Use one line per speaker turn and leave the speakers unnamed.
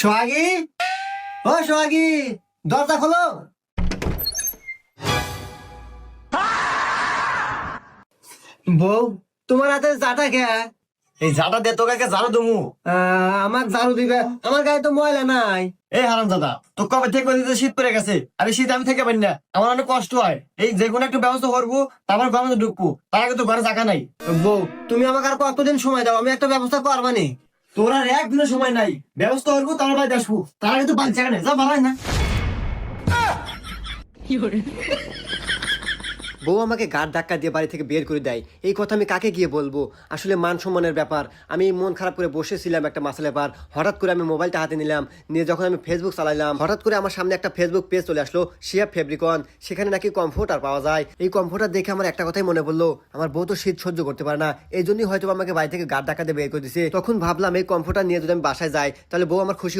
সোহাগী, ও সোহাগী, দরজা খোলো। বউ, তোমার হাতে জাটা কে?
এই ঝাঁটা দে তোকে ঝাড়ু দমু।
আমার ঝাড়ু দিবে, আমার গায়ে তো ময়লা নাই।
এই হারাম দাদা, তো কবে থেকে বলতে শীত পড়ে গেছে, আর এই শীত আমি থেকে পারি না, আমার অনেক কষ্ট হয়। এই যে কোনো একটু ব্যবস্থা করবো, তারপর ঘরের মধ্যে ঢুকবো, তার আগে তো ঘরে জায়গা নাই।
বউ, তুমি আমাকে আর কতদিন সময় দাও, আমি একটা ব্যবস্থা করবানি।
তোর আর একদিনের সময় নাই, ব্যবস্থা করবো তারপর বাড়িতে আসবো, তার আগে তো বাড়ি জায়গা নেই, যা বাড়াই না।
বউ আমাকে গাড় ধাক্কা দিয়ে বাড়ি থেকে বের করে দেয়, এই কথা আমি কাকে গিয়ে বলবো? আসলে মান সম্মানের ব্যাপার। আমি মন খারাপ করে বসেছিলাম একটা মাসের ব্যাপার, হঠাৎ করে আমি মোবাইলটা হাতে নিলাম, নিয়ে যখন আমি ফেসবুক চালাইলাম, হঠাৎ করে আমার সামনে একটা ফেসবুক পেজ চলে আসলো, শিয়া ফেব্রিকন। সেখানে নাকি কমফোর্টার পাওয়া যায়। এই কমফোর্টার দেখে আমার একটা কথাই মনে পড়লো, আমার বউ তো শীত সহ্য করতে পারে না, এই জন্যই হয়তো আমাকে বাড়ি থেকে গাড় ধাক্কা দিয়ে বের করে দিছে। তখন ভাবলাম এই কমফোর্টার নিয়ে যদি আমি বাসায় যাই, তাহলে বউ আমার খুশি